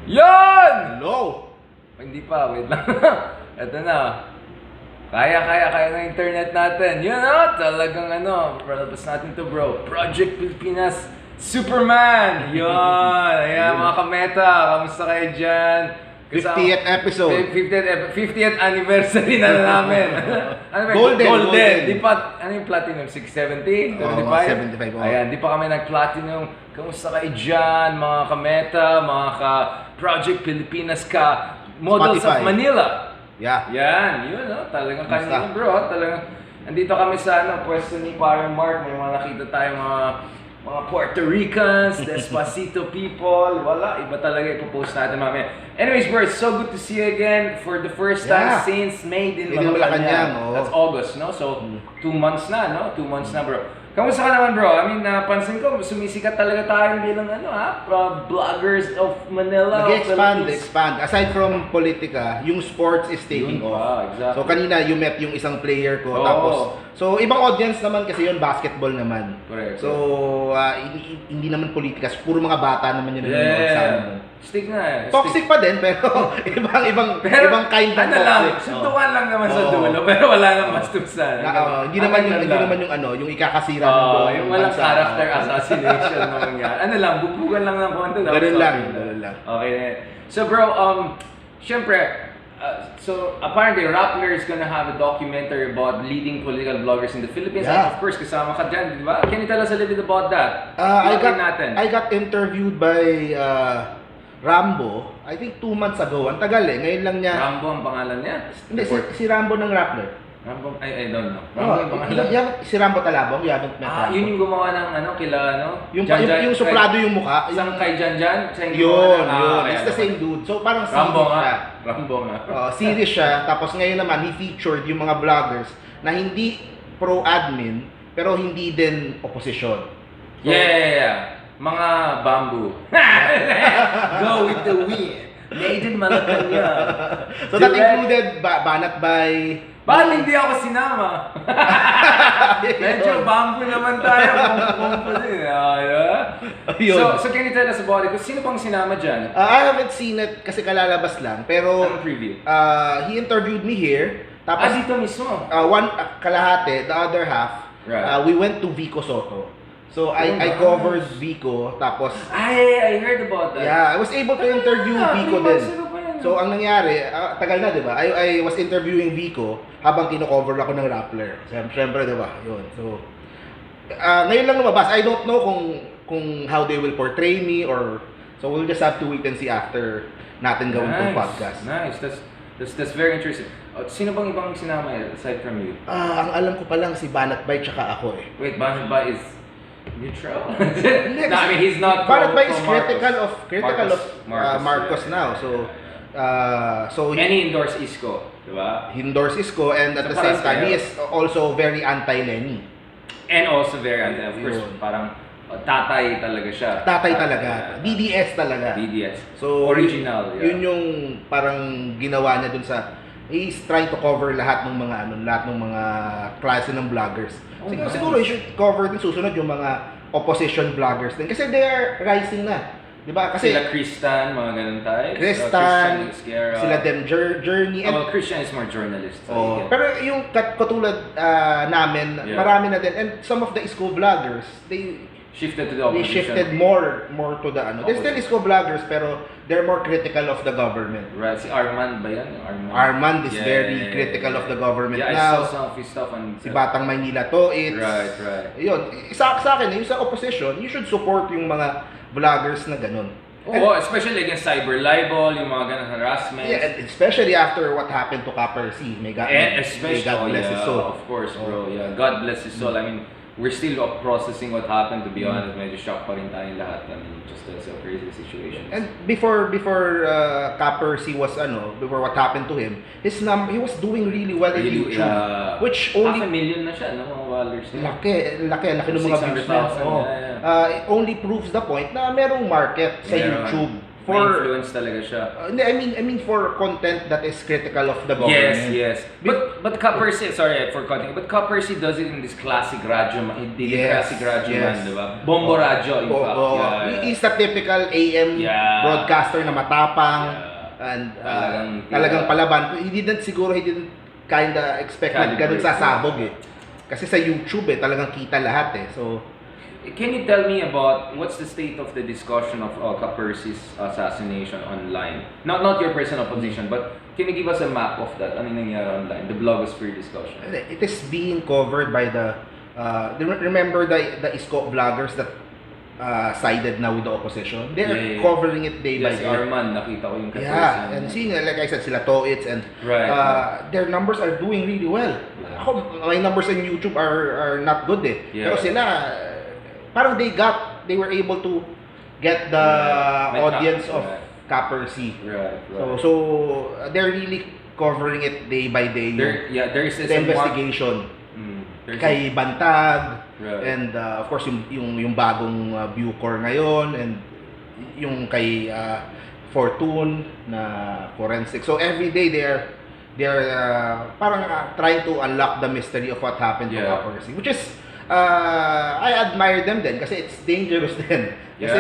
Yan! Hello! Hindi pa, wait lang. Ito na. Kaya ng internet natin. Yun talagang palabas natin to bro. Project Pilipinas, Superman! Yun! Ayan mga kameta, kamusta kayo dyan? 50th episode. 50th anniversary na namin. Golden. Di pa, ano yung platinum? 670? 75? 75. Ayan, di pa kami nag-platinum. Kamusta kayo dyan, mga kameta, mga ka-Project Pilipinas ka, Models Spotify. of Manila. Yeah. Yan, yun talagang kanina bro. Talagang, andito kami sa pwesto ni Parang Mark. May mga nakita tayong mga Puerto Ricans, Despacito people. Wala, iba talaga ipopost natin mamaya. Anyways bro, it's so good to see you again for the first time since May din Malacanang. That's August, no? So, 2 months na, no? 2 months na bro. Kamusta ka naman bro? I mean, napansin ko, sumisikat talaga tayo bilang vloggers of Manila. Nag-expand. Aside from politika, yung sports is taking off. Exactly. So kanina, you met yung isang player ko. Tapos, so ibang audience naman kasi yun, basketball naman. Correct. So, hindi naman politika. Puro mga bata naman yun nanonood sa amin. Stick na Toxic pa din, pero ibang kind ng toxic. Suntukan lang naman sa dulo, pero wala nang mastusan. Hindi naman yung ikakasira ng buong yung walang character assassination naman yan. Ano lang, bubugan lang ng konti. Ganun lang. Okay. So bro, syempre, so apparently Rappler is gonna have a documentary about leading political bloggers in the Philippines. And of course, kasama ka dyan, di ba? Can you tell us a little bit about that? I got interviewed by Rambo, I think 2 months ago. Ang tagal Ngayon lang niya. Rambo ang pangalan niya? Hindi, si Rambo ng Rappler. Rambo, I don't know. Rambo yung pangalan. Si Rambo Talabong, you haven't met Rambo. Yun yung gumawa ng Yung suplado yung mukha. Isang kay Janjan? Yun. It's the same dude. So parang Rambo nga. Rambo nga. Series siya. Tapos ngayon naman, he featured yung mga vloggers na hindi pro-admin, pero hindi din opposition. So, yeah. Mga bamboo. Go with the wind. Made in Malacanang. So that included Banat by... Bakit hindi ako sinama? Medyo bamboo naman tayo. Bamboo din. So can you tell us about it? Sino bang sinama dyan? I haven't seen it kasi kalalabas lang. Pero anong preview? He interviewed me here. Tapos, dito mismo? One kalahati, the other half, we went to Vico Soto. So I covered Vico, tapos I heard about that. Yeah, I was able to interview Vico din. So ang nangyari, tagal na 'di ba? I was interviewing Vico habang kino-cover ako ng Rappler. Siyempre 'di ba? 'Yun. So ngayon lang lumabas. I don't know kung how they will portray me or so we'll just have to wait and see after natin gawin tong podcast. Nice. That's very interesting. Sino bang ibang sinama aside from you? Ang alam ko pa lang si Banat Bay tsaka ako Wait, Banat Bay is neutral. No, I mean he's not. Banat Bay is critical of Marcos now. So he endorsed Isko, diba? He endorsed Isko, and at the same time he is also very anti-Leni. And also very of course, parang tatay talaga siya. Tatay talaga. DDS talaga. DDS. So original. Yun yung parang ginawa niya dun sa he's trying to cover lahat ng mga klase ng vloggers. Siguro you should cover din susunod yung mga opposition vloggers din kasi they are rising na. Diba? Kasi sila Christian, mga ganun tayo. Christian, sila Dem Journey. Christian is more journalist. Pero yung katulad namin, marami na din. And some of the Isko vloggers, they shifted to the opposition. They shifted more to the They're still Isko vloggers, pero they're more critical of the government. Right. Si Armand ba yan? Armand is very critical of the government now. I saw some of his stuff on... Si Batang Maynila to, it's... Right. Yun. Sa akin, yung sa opposition, you should support yung mga vloggers na ganun. Especially against cyber libel, yung mga ganun harassment. Yeah, and especially after what happened to Copper C. May God bless his soul. Of course, bro. Yeah, God bless his soul. I mean, we're still processing what happened, to be honest. Medyo shock pa rin tayong lahat. I mean, just a crazy situation. And before Copper C was before what happened to him, he was doing really well in YouTube. Which only 500,000 na siya, no, mga followers niya. Laki ng mga views niya. It only proves the point na merong market sa YouTube influence talaga siya. I mean for content that is critical of the government. Yes. But Ka-Percy, sorry for cutting, but Ka-Percy does it in this classic radyo, classic radyo man, di ba? Bombo radyo, in fact. Yeah. He's the typical AM broadcaster na matapang and talagang palaban. He didn't kinda expect na ganun sasabog eh. Kasi sa YouTube talagang kita lahat eh. So, can you tell me about what's the state of the discussion of Ka-Percy's assassination online? Not your personal position, but can you give us a map of that? Ano nangyari online? The blogosphere discussion. It is being covered by the remember the Isko vloggers that sided now with the opposition. They're covering it day by day. Arman, nakita ko yung Ka-Percy. Yeah, and seeing like I said, sila Toits and their numbers are doing really well. Ako, my numbers on YouTube are not good eh. Pero sila parang they were able to get the audience of Ka-Percy. Right. So they're really covering it day by day. There is the investigation kay Bantag and of course yung bagong Bucor ngayon and yung kay Fortune na forensic. So every day they're parang trying to unlock the mystery of what happened to Ka-Percy, which is I admire them then kasi it's dangerous then. Kasi,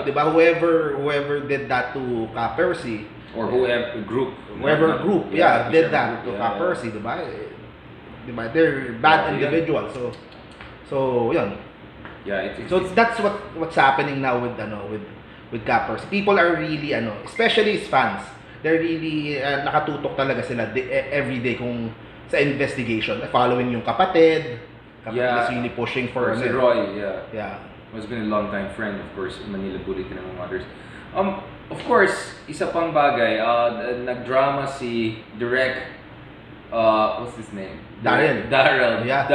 di ba, whoever did that to Ka-Percy or whoever group did that to Ka-Percy, di ba? Di ba? They're bad individuals. So, yun. So that's what's happening now with Ka-Percy. People are really especially his fans. They're really nakatutok talaga sila every day kung sa investigation, following yung kapatid. Is really pushing for si Roy, has been a long time friend, of course, Manila Bulletin among others. Of course, isa pang bagay, nagdrama si Direk, what's his name? Darryl Yap,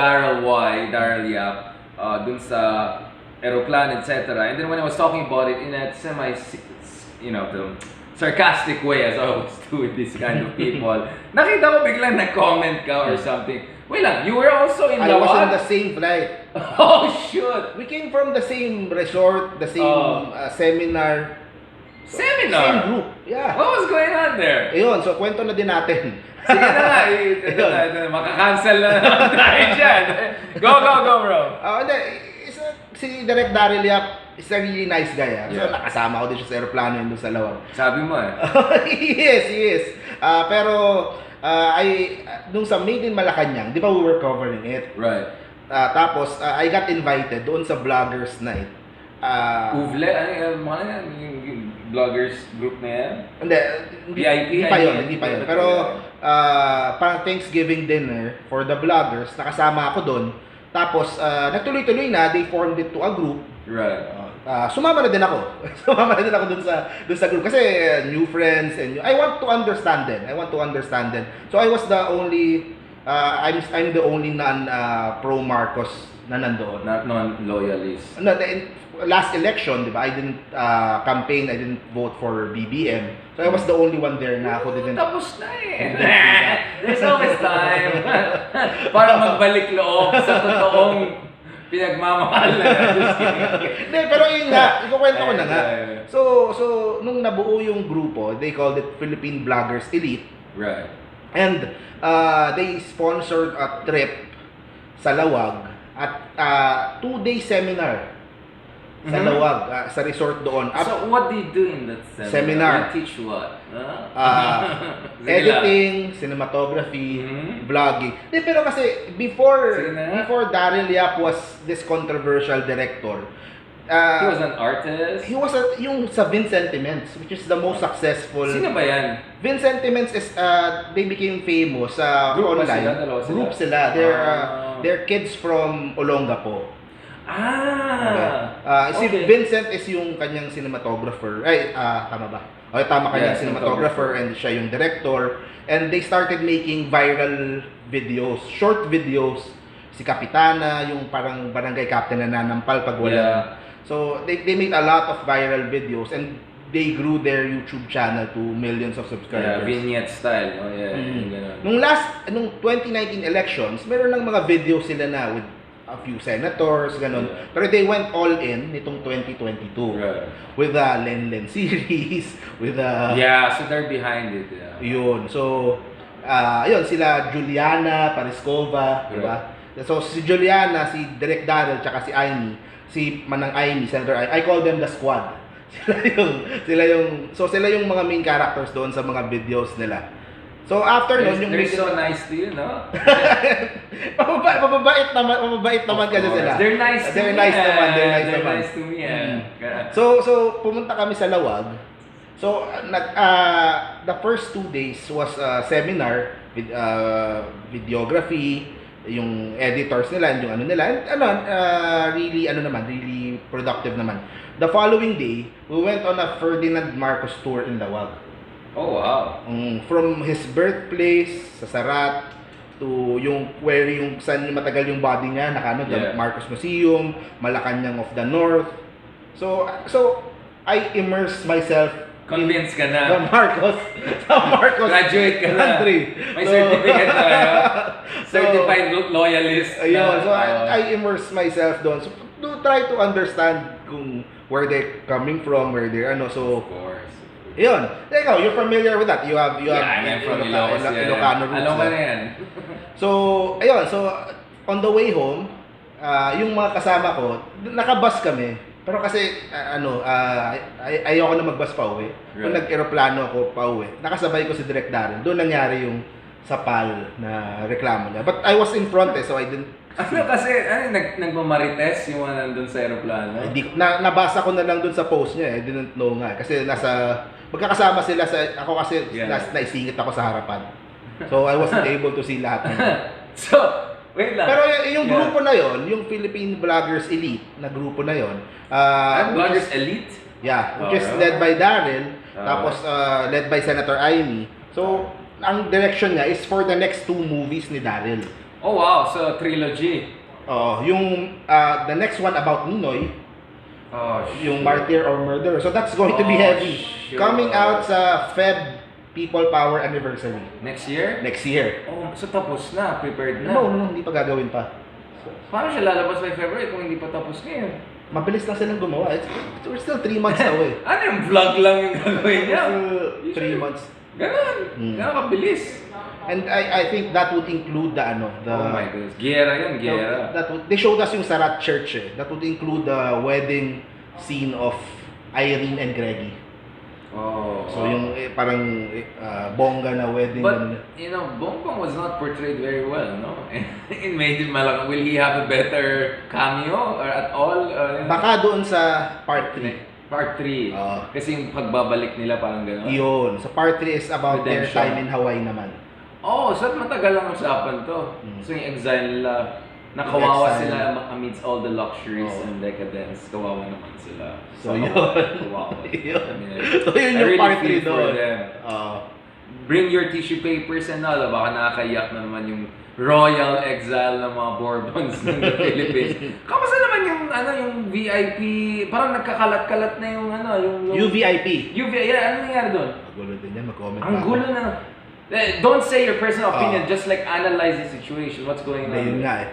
dun sa aeroplane, etc. And then when I was talking about it in a the sarcastic way, as I always do with this kind of people, nakita ko biglang nag-comment ka or something. Wait lang, you were also in I was on the same flight. Oh, shoot! We came from the same resort, the same seminar. Same group, yeah. What was going on there? Ayun, so kwento na din natin. Sige na nga, makakancel na naman tayo dyan. Go, bro! Si Direk Darryl Yap is a really nice guy. So nakasama ko din siya sa aeroplano yun doon sa Lawag. Sabi mo eh. Yes. Pero nung sa Made in Malacanang, di ba we were covering it? Right. Tapos, I got invited doon sa Vloggers Night. Uvle? Yung vloggers group na yan? Hindi pa yun. Pero, parang Thanksgiving dinner for the vloggers, nakasama ako doon. Tapos, nagtuloy-tuloy na, they formed it to a group. Right. Sumama na din ako. Dun sa group kasi new friends and I want to understand them. So I was the only I'm the only pro Marcos na nandoon. Not non-loyalist. No, last election, di ba? I didn't campaign, I didn't vote for BBM. So I was the only one there na ako didn't. Tapos na eh. There's always time. Para magbalik loob sa totoong pinagmamahal na. Hindi, pero yun nga, ikukwento ko na nga. So, nung nabuo yung grupo, they called it Philippine Bloggers Elite. Right. And they sponsored a trip sa Lawag at 2-day seminar sa Lawag, sa resort doon. So, what do you do in that seminar? You teach what? Editing, cinematography, vlogging. Pero kasi before Darryl Yap was this controversial director, he was an artist? He was yung sa Vincentiments, which is the most successful. Sino ba yan? Vincentiments is, they became famous online. Group sila. They're kids from Olongapo. Si Vincent is yung kanyang cinematographer. Tama ba? Tama kanyang cinematographer and siya yung director. And they started making viral videos, short videos. Si Kapitana, yung parang barangay captain na nanampal pag wala. So, they made a lot of viral videos and they grew their YouTube channel to millions of subscribers. Vignette style. Nung 2019 elections, meron lang mga videos sila na with a few senators, ganun. Yeah. Pero they went all in nitong 2022. Right. With the Len series, with the... Yeah, so they're behind it. Yeah. Yun. So, yun, sila Juliana Pariscova, di ba? So, si Juliana, si Direk Daryl, tsaka si Aimee, si Manang Aimee, Senator Aimee, I call them the squad. Sila yung mga main characters doon sa mga videos nila. So after nun, yung they're so nice to you, no? mababait naman kasi sila. They're nice to me. They're nice to me. So pumunta kami sa Lawag. So the first 2 days was a seminar with videography, yung editors nila, yung ano nila, really productive naman. The following day, we went on a Ferdinand Marcos tour in Lawag. Oh, wow. From his birthplace sa Sarat to yung saan matagal yung body niya, the Marcos Museum, Malacanang of the North. So I immersed myself. Convinced ka na. Sa Marcos. Graduate ka na. May certificate na kayo. Certified loyalist. Ayun. So I immersed myself doon. So to try to understand where they're coming from, where they're so. Of course. Yun. Ikaw, you're familiar with that. You have I'm from Ilocano roots. Alam mo na yan. So, ayun. So, on the way home, yung mga kasama ko, nakabus kami. Pero kasi, ayoko na magbus pa uwi. Kung nag-aeroplano ako pa uwi, nakasabay ko si Direk Daryl. Doon nangyari yung sapal na reklamo niya. But I was in front so I didn't... Kasi, nagmamarites yung mga nandun sa aeroplano? Nabasa ko na lang dun sa post niya. I didn't know nga. Kasi magkakasama sila ako kasi naisingit ako sa harapan. So I wasn't able to see lahat. So, wait lang. Pero yung grupo na yon, yung Philippine Vloggers Elite na grupo na yon. Vloggers Elite? Yeah, which is led by Daryl, tapos led by Senator Aimee. So, ang direction niya is for the next 2 movies ni Daryl. Oh wow, so trilogy. Yung the next one about Ninoy, yung Martyr or Murderer. So that's going to be heavy. Sure. Coming out sa Feb People Power Anniversary. Next year? Next year. Oh, so tapos na, prepared na. No, hindi pa gagawin pa. Paano siya lalabas by February kung hindi pa tapos ngayon? Mabilis lang silang gumawa. We're still 3 months away. Ano yung vlog lang yung gagawin niya? 3 months. Ganon. Ganon kabilis. And I think that would include the oh my goodness. Gera yun, Gera. They showed us yung Sarat Church That would include the wedding scene of Irene and Greggy. Oh. So yung parang bongga na wedding. But, Bongbong was not portrayed very well, no? In Made in Malacan, will he have a better cameo or at all? Baka doon sa part 3. Part 3. Kasi yung pagbabalik nila parang gano'n. Yun. So part 3 is about their time in Hawaii naman. Oh, so matagal lang usapan to. So yung exile nila, nakawawa sila amidst all the luxuries and decadence. Kawawa naman sila. So yun. Kawawa. So yun yung part 3 doon. Bring your tissue papers and all. Baka nakakaiyak na naman yung royal exile ng mga Bourbons ng the Philippines. Kamusta naman yung VIP? Parang nagkakalat-kalat na yung UVIP. Ano nangyari doon? Gulo din yan, mag-comment Ang gulo na. Don't say your personal opinion, just like analyze the situation. What's going on? Yun nga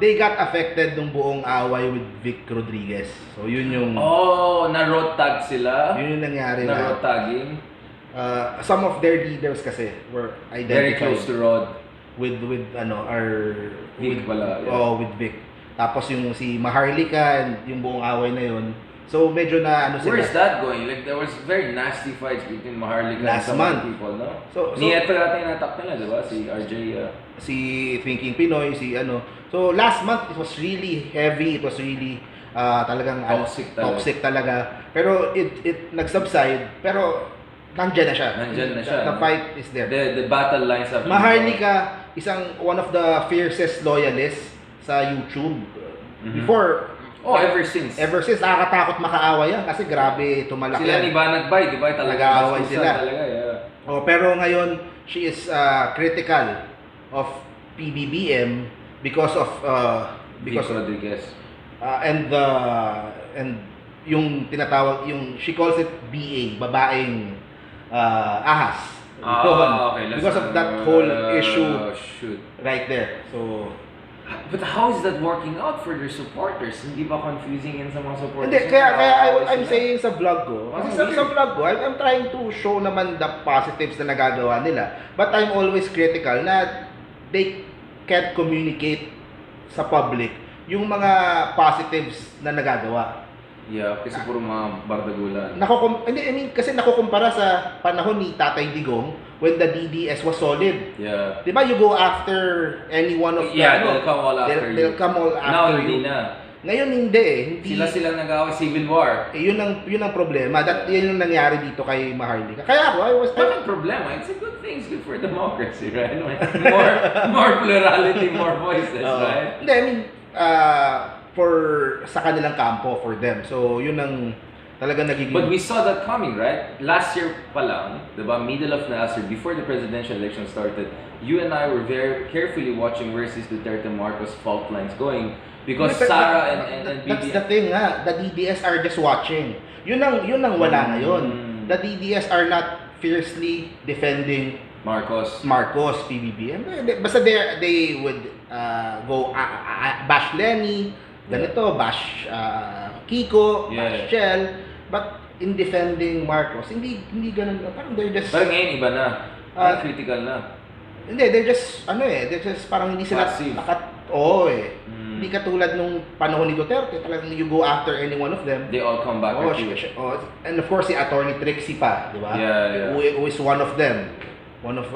they got affected nung buong away with Vic Rodriguez. So yun yung... na-road tag sila? Yun yung nangyari na. Na-road tagging? Some of their leaders kasi were identified. Very close to Rod. With Vic pala. With Vic. Tapos yung si Maharlika and yung buong away na yun. So medyo na sila. Where's that going? Like there was very nasty fights between Maharlika and some people, no? So Nieto natin yung natak nila, di ba? Si RJ. Si Thinking Pinoy, So last month it was really heavy. It was really talagang toxic talaga. Pero it nag-subside. Pero nandiyan na siya. The fight is there. The battle lines have Maharlika, one of the fiercest loyalists sa YouTube. Before, ever since nakakatakot makaaway yan kasi grabe tumalaki. Sila ni Banagbay, di ba? Talaga away sila. Talaga, pero ngayon, she is critical of PBBM because of Rodriguez. And yung tinatawag, she calls it BA, babaeng ahas. Okay. Because of that whole issue right there. So But how is that working out for their supporters? Hindi ba confusing yan sa mga supporters? Hindi, kaya I'm saying sa vlog ko, kasi sa vlog ko, I'm trying to show naman the positives na nagagawa nila. But I'm always critical na they can't communicate sa public yung mga positives na nagagawa. Yeah, kasi puro mga bardagulan. Kasi nakukumpara sa panahon ni Tatay Digong when the DDS was solid. Yeah. Di ba you go after any one of them? Yeah, they'll come all after you. They'll come all after Now, you. hindi na. Ngayon hindi eh. Sila nag-away civil war. Yun ang problema. Yun yung nangyari dito kay Maharlika. Kaya ako, Walang problema. It's a good thing. It's good for democracy, right? More plurality, more voices, right? Hindi, I mean, sa kanilang kampo, for them. So, yun ang talaga nagiging... But we saw that coming, right? Last year pa lang, diba, middle of last year, before the presidential election started, you and I were very carefully watching where's this Duterte Marcos fault lines going because Sara and BBM... That's the thing nga, the DDS are just watching. Yun ang wala ngayon. The DDS are not fiercely defending Marcos, PBBM. Basta they would go bash Leni, ganito, bash Kiko, bash Shell, but in defending Marcos, hindi ganun. Parang they're just... Parang ngayon iba na. Critical na. Hindi, they're just parang hindi sila Hindi katulad nung panahon ni Duterte, talagang you go after any one of them. They all come back at you. And of course, si Attorney Trixie pa, di ba? Yeah. Who is one of them. One of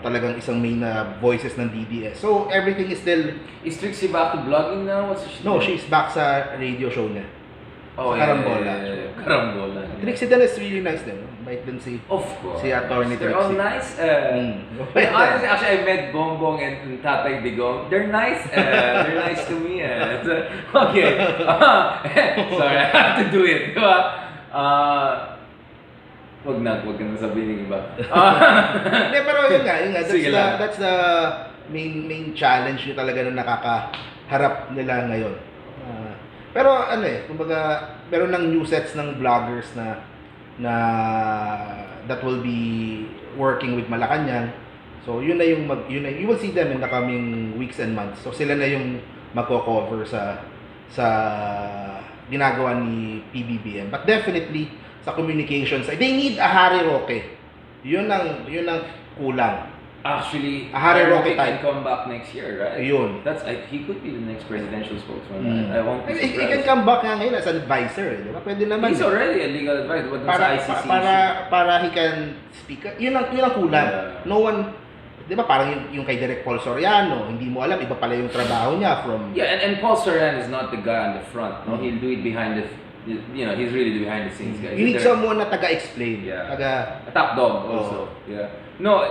talagang isang main voices ng DDS. So, everything is still... Is Trixie back to blogging now? What's she doing? she's back sa radio show niya. Oh, sa Karambola. Karambola. Trixie din is really nice din. Bait din si... Of course. Si Attorney Trixie. They're all nice. Honestly, actually, I met Bongbong and Tatay Digong. They're nice. They're nice to me. Okay. Sorry, I have to do it. Diba? Wag na sabihin ng iba. Hindi, pero yun nga. That's the main challenge nyo talaga na nakakaharap nila ngayon. Pero kumbaga, meron ng new sets ng vloggers na that will be working with Malacanang. So you will see them in the coming weeks and months. So sila na yung magko-cover sa ginagawa ni PBBM. But definitely sa communications, they need a Harry Roque. Yun ang kulang. Actually, Harry Roque can come back next year, right? Yun. He could be the next presidential spokesman. Mm. I won't be surprised. He can come back nga ngayon as an advisor, di ba? Pwede naman. He's already a legal advisor sa ICC. Para he can speak. Yun ang kulang. Yeah. No one, di ba parang yung kay Direk Paul Soriano, hindi mo alam, iba pala yung trabaho niya from... Yeah, and Paul Soriano is not the guy on the front. No? He'll do it behind he's really the behind the scenes guy. You need someone na taga-explain. Yeah. A top dog also. Yeah. No,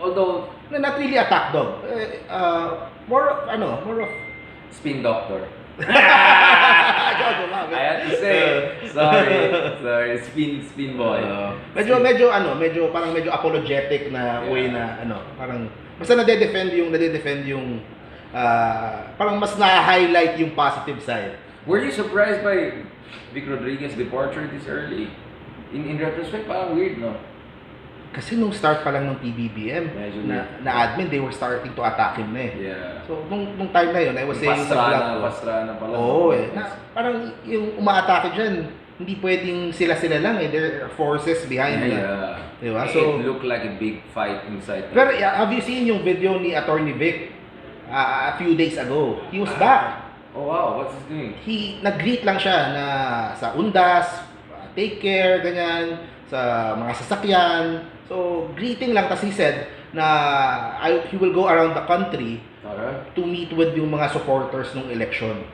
although... Not really a top dog. More of... Spin doctor. I had to say. Sorry. Spin boy. Medyo apologetic na way na parang basta nade-defend yung parang mas na-highlight yung positive side. Were you surprised by Vic Rodriguez's departure this early? In retrospect, parang weird, no? Kasi nung start pa lang ng PBBM na admin, they were starting to attack him na eh. Yeah. So nung time na yun, I was saying sa vlog ko. Pastrana pala. Parang yung umaatake dyan, hindi pwedeng sila lang eh. There are forces behind Yeah. Diba? So, it looked like a big fight inside. Pero have you seen yung video ni Attorney Vic a few days ago? He was back. Oh wow, what's he doing? Nag-greet lang siya na sa undas, take care, ganyan, sa mga sasakyan. So, greeting lang. Tapos he said na he will go around the country to meet with yung mga supporters ng election.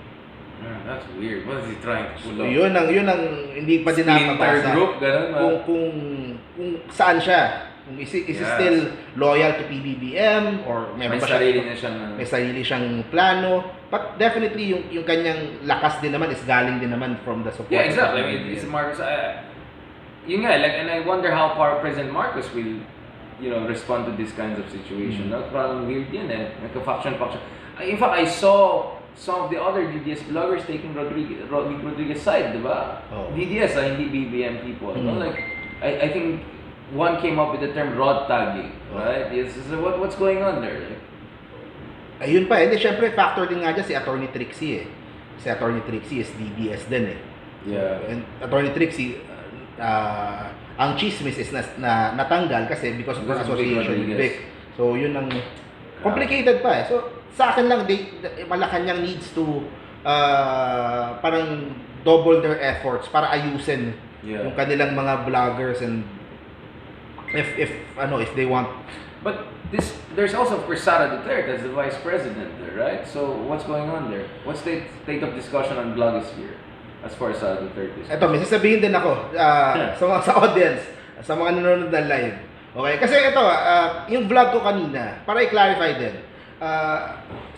That's weird. What is he trying to pull off? Yun ang hindi pa din nakapasa. Group, ganun, kung saan siya. Kung is he still loyal to PBBM or may sarili siyang plano. But definitely yung kanyang lakas din naman is galing din naman from the support. Yeah, exactly. I mean, it's Marcos. Yun nga, and I wonder how President Marcos will, respond to these kinds of situations. Parang weird yun faction. In fact, I saw some of the other DDS bloggers taking Rodriguez side, diba? DDS, hindi BBM people. Like, I think one came up with the term rod tagging, right? Yes. So what's going on there? Ayun pa, hindi, syempre factor din nga dyan si Attorney Trixie eh. Si Attorney Trixie is DBS din eh. Yeah. And Attorney Trixie, ang chismis is natanggal kasi because of the association with Vic. So, yun ang complicated pa eh. So, sa akin lang, Malacanang needs to parang double their efforts para ayusin yung kanilang mga vloggers and if they want. But there's also Sara Duterte as the vice president there, right? So what's going on there? What's the state of discussion on blogosphere as far as Sara Duterte? Ito, may sasabihin din ako sa audience, sa mga nanonood na live. Okay? Kasi ito, yung vlog ko kanina, para i-clarify din,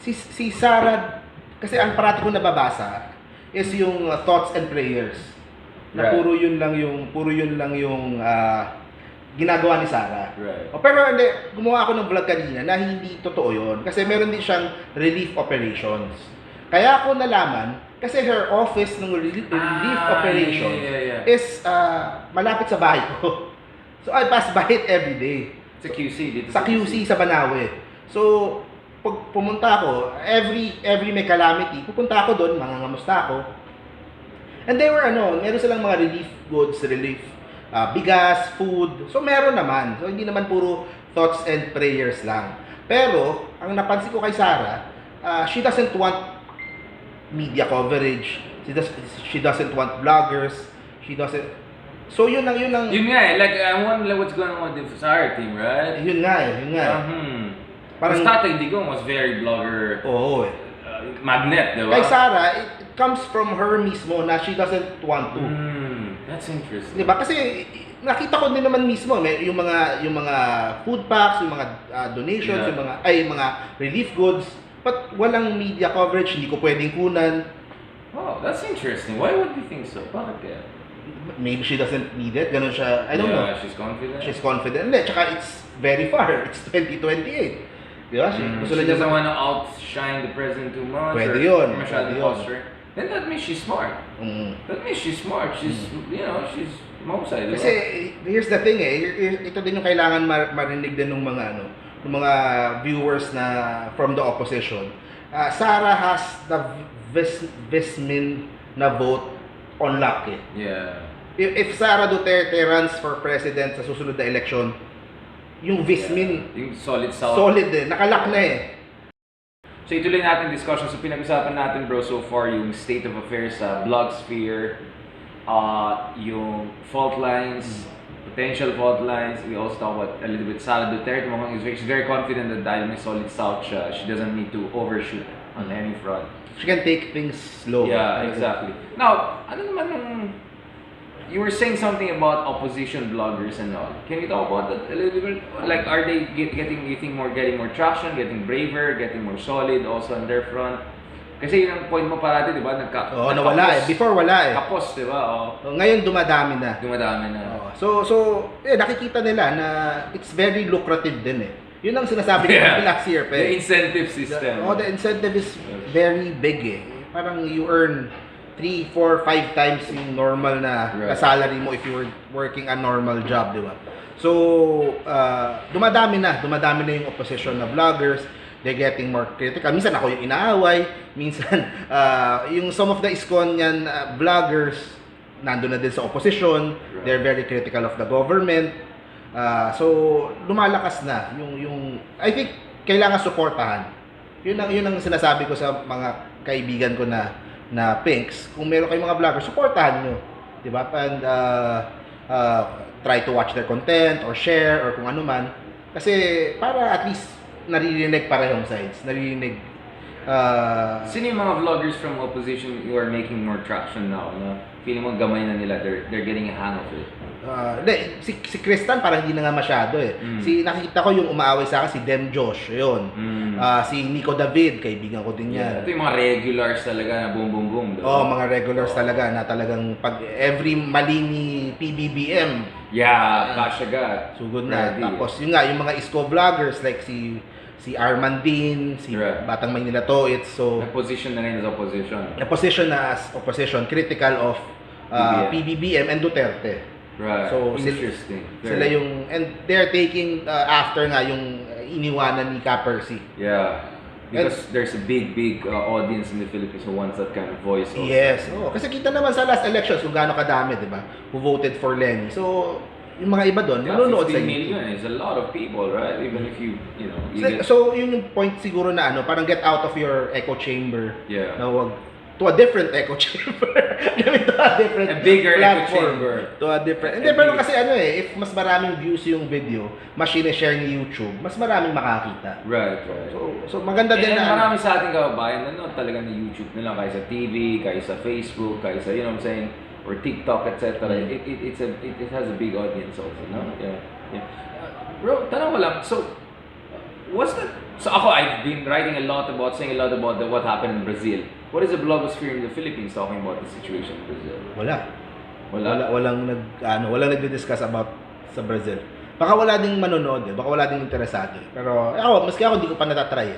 si Sara, kasi ang parati ko nababasa is yung thoughts and prayers. Na puro yun lang yung ginagawa ni Sara. Right. Pero hindi, gumawa ako ng vlog kanina na hindi totoo yun. Kasi meron din siyang relief operations. Kaya ako nalaman, kasi her office ng relief operations is malapit sa bahay ko. So I pass by it every day. Sa QC dito. Sa QC sa Banawe. So, pag pumunta ako, every may calamity, pupunta ako doon, mangangamusta ako. And they were meron silang mga relief goods, bigas, food. So meron naman. So hindi naman puro thoughts and prayers lang. Pero ang napansin ko kay Sara, she doesn't want media coverage. She doesn't want vloggers. She doesn't. So yun nga eh. Like I wonder what's going on with the Sara team, right? Yun nga eh. Parang Tatay Digong was very blogger. Oo. Magnet, diba? Kay Sara, it comes from her mismo na she doesn't want to. That's interesting. Diba? Kasi nakita ko din naman mismo, yung mga food packs, yung mga donations, yung mga relief goods, but walang media coverage, hindi ko pwedeng kunan. Oh, that's interesting. Why would you think so? Bakit kaya? Maybe she doesn't need it. Ganun siya. I don't know. She's confident. She's confident. Hindi, tsaka it's very far. It's 2028. Diba? She doesn't want to outshine the president too much. Pwede yun. Then that means she's smart. That means she's smart. She's, she's mahusay. Diba? Kasi here's the thing ito din yung kailangan marinig din ng mga viewers na from the opposition. Sara has the Vismin na vote on luck eh. Yeah. If Sara Duterte runs for president sa susunod na election, yung Vismin, yung solid south. Solid eh. Nakalock na eh. So ituloy natin discussion. So pinag-usapan natin bro so far yung state of affairs sa blogosphere, yung fault lines, potential fault lines. We also talk about a little bit Sara Duterte. She's very confident that dahil may solid south siya, she doesn't need to overshoot on any front. She can take things slow. Yeah, exactly. Now, ano naman nung you were saying something about opposition bloggers and all. Can you talk about that a little bit? Like, are they getting, you think, getting more traction, getting braver, getting more solid also on their front? Kasi yun ang point mo parati, di ba? Nawala eh. Before wala eh. Kapos, di ba? Ngayon dumadami na. So, nakikita nila na it's very lucrative din eh. Yun ang sinasabi ko last year. The incentive system. The incentive is very big eh. Parang you earn 3, 4, 5 times yung normal na salary mo if you were working a normal job, di ba? So, dumadami na yung opposition na vloggers. They're getting more critical. Minsan ako yung inaaway. Minsan, yung some of the Iskonian vloggers, nandun na din sa opposition. They're very critical of the government. So, lumalakas na. I think, kailangan suportahan. Yun ang sinasabi ko sa mga kaibigan ko na Pinks, kung meron kayong mga vloggers, supportahan nyo. Diba? And try to watch their content or share or kung ano man. Kasi para at least naririnig parehong sides. Naririnig. Sino yung mga vloggers from opposition who are making more traction now? Feeling mo gamay na nila, they're getting a hang of it. Si Kristan parang hindi na nga masyado eh. Nakikita ko yung umaaway sa akin si Dem Josh, yun. Si Nico David, kaibigan ko din yan. Ito yung mga regulars talaga na boom boom boom. Mga regulars talaga na talagang pag every mali ni PBBM. Cash agad. Sugod na. Tapos yun nga, yung mga Isko vloggers like si Armandin, si Batang Maynila Toits. So, na-position na rin as opposition. Na-position na as opposition, critical of PBBM and Duterte. Right. So, interesting. Sila yung, and they're taking after nga yung iniwanan ni Ka Percy. Because there's a big audience in the Philippines who wants that kind of voice also. Yes. Oh, kasi kita naman sa last elections kung gaano kadami, 'di ba? Who voted for Leni. So, yung mga iba doon, nanonood sa 15 million is a lot of people, right? Even if you know, so yun yung point siguro na parang get out of your echo chamber. Yeah. Na wag to a different echo chamber. To a different a bigger platform. echo chamber. To a different. Hindi, pero kasi if mas maraming views yung video, mas share ni YouTube, mas maraming makakita. Right. So maganda din na marami sa ating kababayan nanonood talaga ng YouTube nila kaysa TV, kaysa Facebook, kaysa, you know what I'm saying, or TikTok, etc. It has a big audience also, no? Yeah. Bro, tanong ko lang, so I've been writing saying a lot about what happened in Brazil. What is the blogosphere in the Philippines talking about the situation in Brazil? Walang nagdi-discuss about sa Brazil. Baka wala ding manonood, baka wala ding interesado. Pero maski ako hindi ko pa natatry.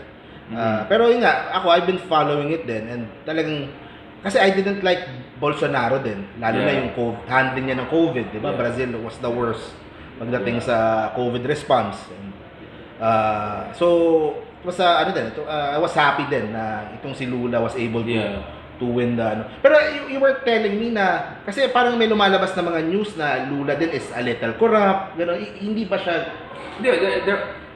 Pero yun nga, I've been following it din, and talagang kasi I didn't like Bolsonaro din, lalo na yung handling niya ng COVID, 'di ba? Brazil was the worst pagdating sa COVID response. And, so I was happy din na itong si Lula was able to win the Pero you were telling me na kasi parang may lumalabas na mga news na Lula din is a little corrupt, gano'n. Hindi ba siya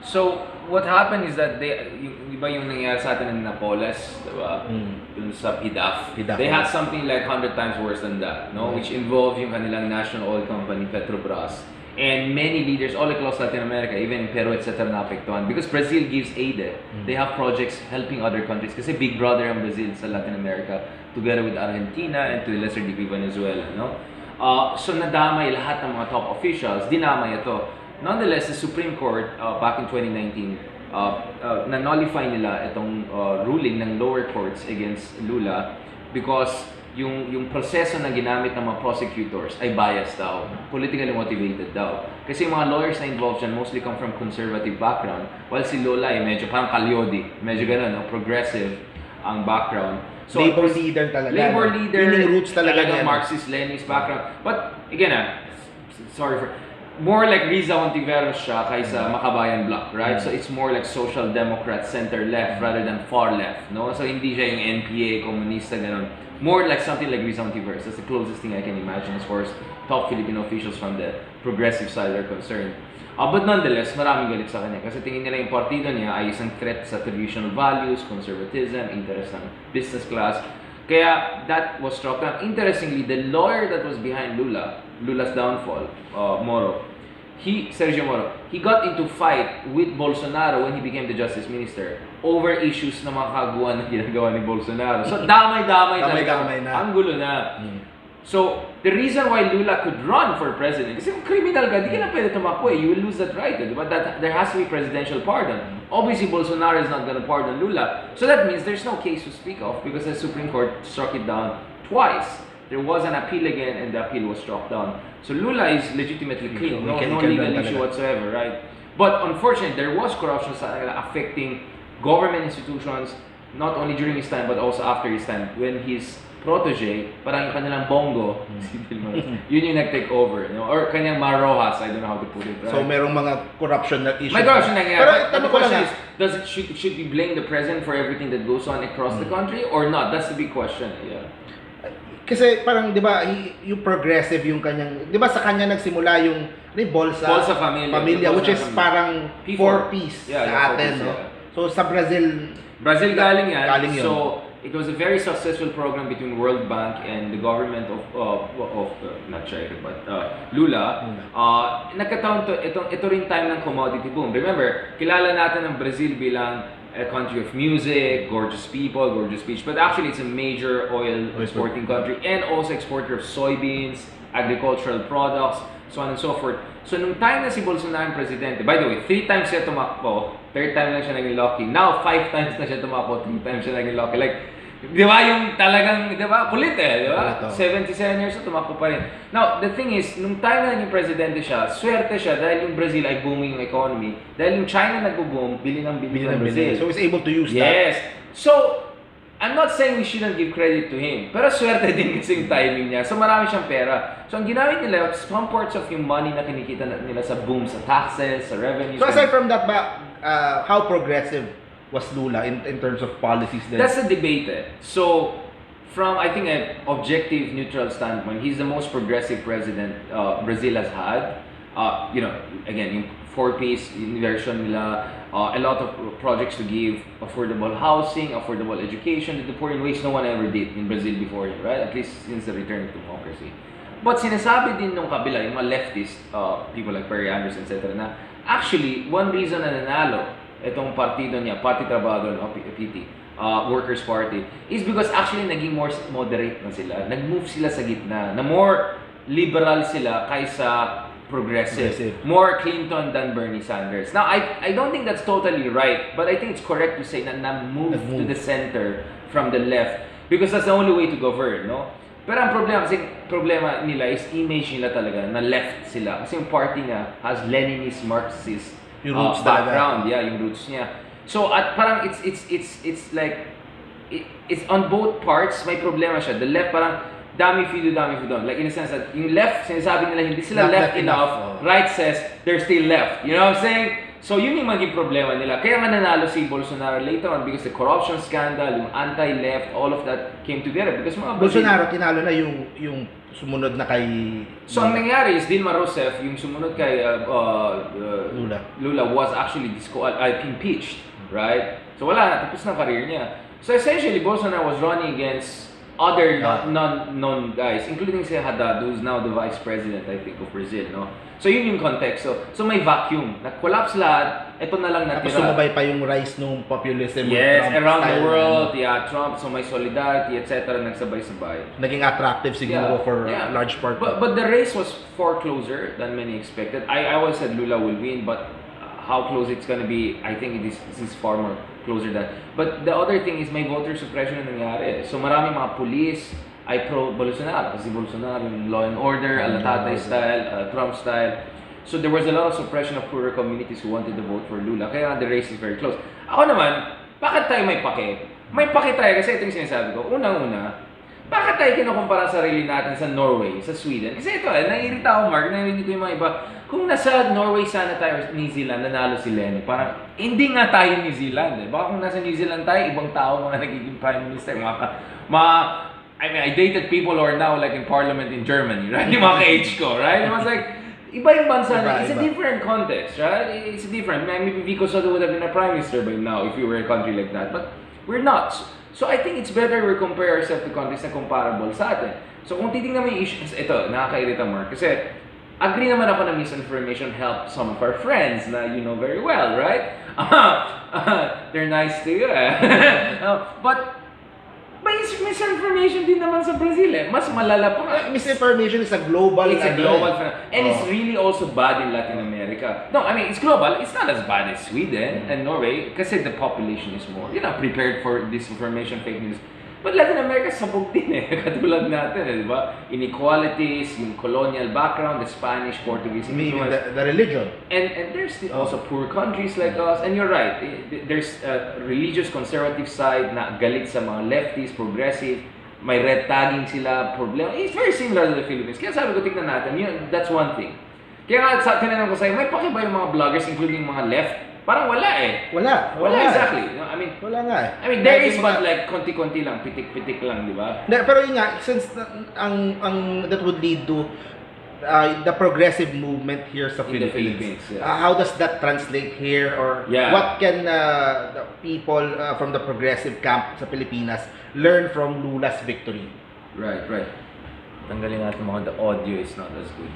So what happened is that iba yung nangyari sa atin ng Napoles, diba? Dun sa PIDAF. They had something like 100 times worse than that, no? Which involved yung kanilang national oil company Petrobras. And many leaders all across Latin America, even in Peru, etc. naapektuhan. Because Brazil gives aid. They have projects helping other countries. Kasi big brother ang Brazil sa Latin America, together with Argentina and to a lesser degree Venezuela. No? So nadamay lahat ng mga top officials. Dinamay ito. Nonetheless, the Supreme Court, back in 2019, na-nullify nila itong ruling ng lower courts against Lula because yung proseso na ginamit ng mga prosecutors ay biased daw, politically motivated daw. Kasi yung mga lawyers na involved dyan mostly come from conservative background, while si Lola ay medyo parang kalyodi, medyo gano'n, progressive ang background. So, labor leader talaga. Labor leader, yung roots talaga ng Marxist, Leninist background. But again, more like Riza Ontiveros siya kaysa Makabayan Bloc, right? So it's more like social democrat, center-left rather than far-left, no? So hindi siya yung NPA, komunista, gano'n. More like something like Riza Ontiveros. That's the closest thing I can imagine as far as top Filipino officials from the progressive side are concerned. But nonetheless, maraming galit sa kanya kasi tingin nila yung partido niya ay isang threat sa traditional values, conservatism, interest ng business class. Kaya that was struck down. Interestingly, the lawyer that was behind Lula's downfall, Sergio Moro, he got into fight with Bolsonaro when he became the justice minister over issues na mga kaguan na ginagawa ni Bolsonaro. So damay-damay na. Ang gulo na. So, the reason why Lula could run for president, kasi kung criminal ka, di ka na pwede tumakbo you will lose that right. Diba? There has to be presidential pardon. Obviously, Bolsonaro is not gonna pardon Lula. So that means there's no case to speak of because the Supreme Court struck it down twice. There was an appeal again and the appeal was struck down. So Lula is legitimately clean. No legal issue whatsoever, right? But unfortunately, there was corruption affecting government institutions, not only during his time but also after his time when his protege, parang yung kanilang bongo, yun yung nag-take over, you know? Or kanyang Marojas, I don't know how to put it, right? So merong mga corruption na issues. May corruption na Pero the question is, should we blame the president for everything that goes on across the country or not? That's the big question. Yeah. Kasi parang 'di ba, yung progressive yung kanyang, 'di ba sa kanya nagsimula yung Bolsa Familia which is parang P4Ps sa atin, no? So sa Brazil galing yan. So it was a very successful program between World Bank and the government of not China but Lula. Nagkataon to ito rin time ng commodity boom. Remember, kilala natin ang Brazil bilang a country of music, gorgeous people, gorgeous beach, but actually it's a major oil exporting country and also exporter of soybeans, agricultural products, so on and so forth. So nung time na si Bolsonaro ang presidente, by the way, 3 times siya tumakbo, 3rd time lang siya naging lucky. Now 5 times na siya tumakbo, 3 times siya naging lucky. Like, di ba yung talagang, di ba, kulit di ba? 77 years na tumakbo pa rin. Now, the thing is, nung time na naging presidente siya, swerte siya dahil yung Brazil ay booming yung economy. Dahil yung China nag-boom, bili ng Brazil. So, he's able to use that. Yes. So, I'm not saying we shouldn't give credit to him. Pero swerte din kasi yung timing niya. So, marami siyang pera. So, ang ginamit nila, some parts of yung money na kinikita nila sa boom, sa taxes, sa revenues. So, aside from that, how progressive was Lula in terms of policies then? That's the debate. So, from I think an objective, neutral standpoint, he's the most progressive president Brazil has had. You know, again, yung 4Ps inversion nila, a lot of projects to give affordable housing, affordable education to the poor in ways no one ever did in Brazil before him, right? At least since the return of democracy. But sinasabi din nung kabila, yung mga leftist people like Perry Anderson, etc. na actually, one reason na nanalo itong partido niya, Party Trabajador, PT, Workers' Party, is because actually naging more moderate na sila. Nag-move sila sa gitna, na more liberal sila kaysa progressive. More Clinton than Bernie Sanders. Now, I don't think that's totally right, but I think it's correct to say na move to the center from the left because that's the only way to govern, no? Pero ang problema nila is image nila talaga na left sila. Kasi yung party nga has Leninist, Marxist background, yung roots niya. So at parang it's like it's on both parts may problema siya. The left parang dami fido doon. Like in a sense that yung left sinasabi nila hindi sila left enough. Right says they're still left. You know what I'm saying? So yun yung maging problema nila. Kaya nga nanalo si Bolsonaro later on because the corruption scandal, yung anti-left, all of that came together because mga Bolsonaro tinalo na yung sumunod na kay So ang nangyari is Dilma Rousseff, yung sumunod kay Lula was actually impeached, right? So wala na, tapos na career niya. So essentially Bolsonaro was running against other non-known guys, including si Haddad, who's now the vice president, I think, of Brazil, no? So yun yung context. So may vacuum. Nag-collapse lahat, ito na lang natira. Tapos sumabay pa yung rise ng populism. Yes, around the world, Trump, so may solidarity, etc. Nagsabay-sabay. Naging attractive siguro for a large part. But the race was far closer than many expected. I always said Lula will win, but how close it's gonna be, I think this is far more closer than. But the other thing is may voter suppression na nangyari. So marami mga police ay pro-Bolsonaro. Kasi Bolsonaro yung law and order, Alatatay style, Trump style. So there was a lot of suppression of poorer communities who wanted to vote for Lula. Kaya the race is very close. Ako naman, bakit tayo may pake? May pake tayo kasi ito yung sinasabi ko. Unang-una, bakit tayo kinukumpara sarili natin sa Norway, sa Sweden? Kasi ito, naiirita ako, Mark, narinig ko yung mga iba. Kung nasa Norway sana tayo, New Zealand, nanalo si Leni. Parang, hindi nga tayo New Zealand. Baka kung nasa New Zealand tayo, ibang tao mga nagiging prime minister. I mean, I dated people who are now like in parliament in Germany, right? Yung mga ka-age ko, right? It was like, iba yung bansa na. It's a different context, right? It's different. Maybe Vico Soto would have been a prime minister by now if we were a country like that. But we're not. So I think it's better we compare ourselves to countries na comparable sa atin. So kung titignan mo yung issues, ito, nakakairita, Mark. Kasi agree naman ako na misinformation helped some of our friends na you know very well, right? They're nice to you, but may misinformation din naman sa Brazil Mas malala pa. Misinformation is a global phenomenon. And it's really also bad in Latin America. No, I mean, it's global. It's not as bad as Sweden and Norway kasi the population is more, prepared for disinformation, fake news. But Latin America, sabog din katulad natin, di ba? Inequalities, yung colonial background, the Spanish, Portuguese influence. The religion. And there's still also poor countries like us. And you're right, there's a religious conservative side na galit sa mga lefties, progressive, may red tagging sila, problem. It's very similar to the Philippines. Kaya sabi ko, tignan natin, that's one thing. Kaya nga, tinanong ko sa'yo, may pakiba yung mga vloggers, including mga left? Parang wala Wala exactly. I mean, wala nga I mean, there is but like konti-konti lang, pitik-pitik lang, di ba? Pero yun nga, since ang that would lead to the progressive movement here sa Philippines. How does that translate here or what can the people from the progressive camp sa Pilipinas learn from Lula's victory? Right. Tanggalin natin the audio is not as good.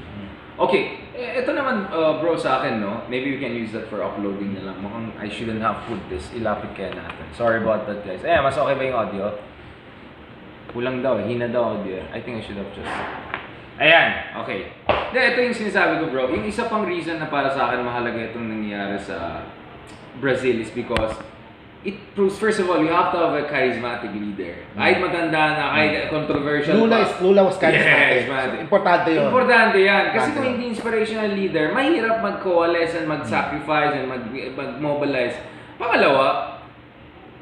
Okay, ito naman bro sa akin, no? Maybe we can use that for uploading na lang. Mukhang I shouldn't have put this. Ilapit kaya natin. Sorry about that, guys. Mas okay ba yung audio? Kulang daw, hina daw audio. I think I should have just... Ayan, okay. Ito yung sinasabi ko, bro. Yung isa pang reason na para sa akin mahalaga itong nangyayari sa Brazil is because it proves, first of all, you have to have a charismatic leader. Kahit matanda na, kahit controversial Lula was charismatic. So, importante yun. Importante yan. Kasi kung hindi inspirational leader, mahirap mag-coalesce and mag-sacrifice and mag-mobilize. Pangalawa,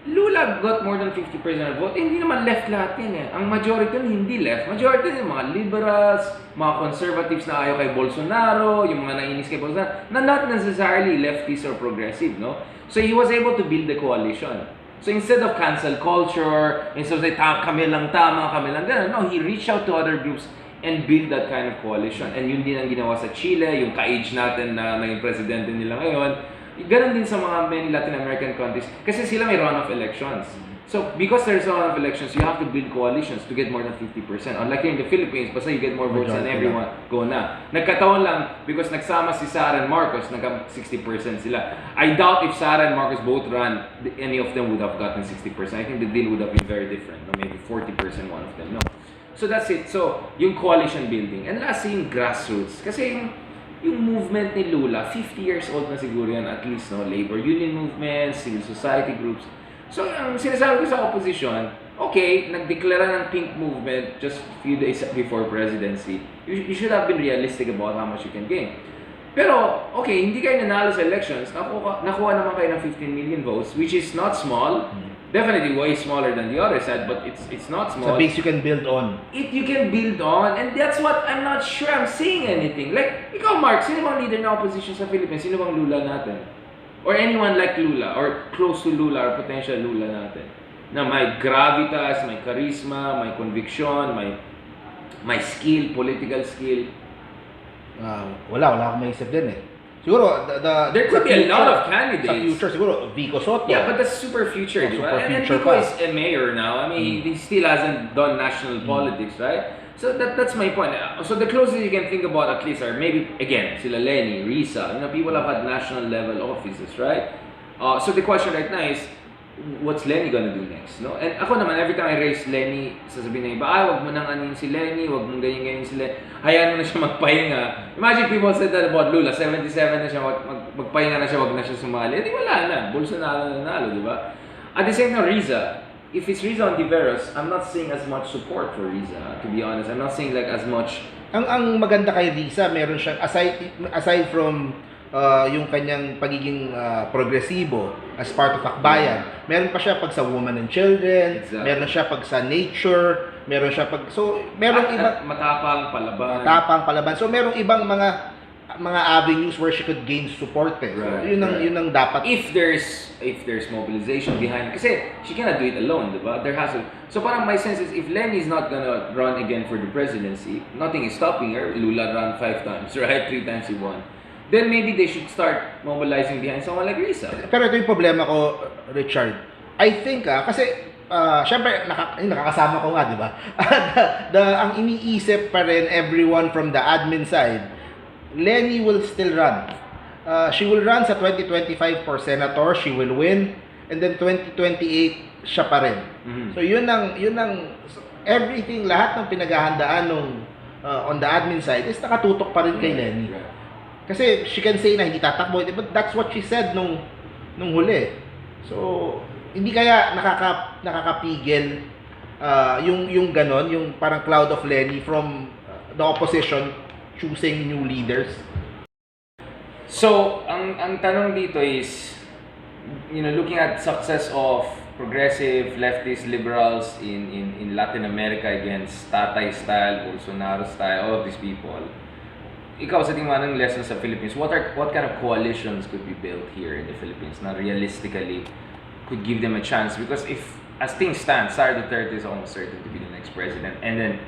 Lula got more than 50% of vote. Hindi naman left lahat yan eh. Ang majority nun hindi left. Majority nun mga liberals, mga conservatives na ayaw kay Bolsonaro, yung mga nainis kay Bolsonaro, na not necessarily leftist or progressive, no? So he was able to build the coalition. So instead of cancel culture, instead of say, kami lang tama, kami lang gano'n, no, he reached out to other groups and build that kind of coalition. And yun din ang ginawa sa Chile, yung ka-age natin na naging presidente nila ngayon. Ganon din sa mga many Latin American countries kasi sila may runoff elections. So because there's runoff elections, you have to build coalitions to get more than 50%. Unlike here in the Philippines, basta you get more votes than everyone, go na. Nagkataon lang because nagsama si Sara and Marcos, nagka 60% sila. I doubt if Sara and Marcos both ran, any of them would have gotten 60%. I think the deal would have been very different. No? Maybe 40% one of them. No. So that's it. So yung coalition building. And lastly, yung grassroots. Kasi yung movement ni Lula, 50 years old na siguro yan at least, no? Labor union movements, civil society groups. So, ang sinasabi ko sa opposition, okay, nagdeklara ng pink movement just a few days before presidency. You should have been realistic about how much you can gain. Pero, okay, hindi kayo nanalo sa elections, nakuha naman kayo ng 15 million votes, which is not small. Definitely way smaller than the other side, but it's not small. It's a base you can build on. You can build on, and that's what I'm not sure I'm saying anything. Like, ikaw Mark, sino bang leader ng opposition sa Philippines? Sino bang Lula natin? Or anyone like Lula, or close to Lula, or potential Lula natin? Na may gravitas, may charisma, may conviction, may skill, political skill. Wala akong maisip din eh. Siguro, there could be a lot of candidates. Sa future, siguro, Vico Soto. Yeah, but that's super future, di ba? And future Vico is a mayor now. I mean, he still hasn't done national politics, right? So that's my point. So the closest you can think about at least are maybe, again, sila Leni, Risa. You know, people have had national level offices, right? So the question right now is, what's Leni gonna do next? No? And ako naman, every time I raise Leni, sasabihin ng iba, wag mo nang anin si Leni, wag mong ganyan si Leni. Hayaan mo na siya magpahinga. Imagine people said that about Lula, 77 na siya, magpahinga na siya, wag na siya sumali. Hindi wala na, Bolsonaro na nanalo, di ba? At the same time, Riza, if it's Riza Ontiveros, I'm not seeing as much support for Riza, to be honest. I'm not seeing like as much. Ang maganda kay Riza, meron siyang aside from yung kanyang pagiging progresibo as part of akbayan, meron pa siya pag sa women and children, meron siya pag sa nature, meron siya pag meron ibang matapang palaban. So merong ibang mga avenues where she could gain support eh. So, yun ang dapat. If there's mobilization behind, kasi she cannot do it alone, diba? There has to. So parang my sense is if Leni is not gonna run again for the presidency, nothing is stopping her. Lula ran 5 times, right? 3 times he won. Then maybe they should start mobilizing behind someone like Risa. Pero ito yung problema ko, Richard. I think kasi syempre nakakasama ko nga, di ba? Ang iniisip pa rin everyone from the admin side, Leni will still run. She will run sa 2025 for senator, she will win, and then 2028 siya pa rin. So yun ang everything, lahat ng pinaghahandaan on the admin side is nakatutok pa rin kay Leni. Kasi she can say na hindi tatakbo, but that's what she said nung huli. So hindi kaya nakakapigil yung ganon, yung parang cloud of Leni from the opposition choosing new leaders. So, ang tanong dito is, looking at success of progressive, leftist, liberals in Latin America against Tatay style, Bolsonaro style, all of these people. Ikaw sa tingin mo ng lessons sa Philippines, what kind of coalitions could be built here in the Philippines na realistically could give them a chance? Because if, as things stand, Sara Duterte is almost certain to be the next president, and then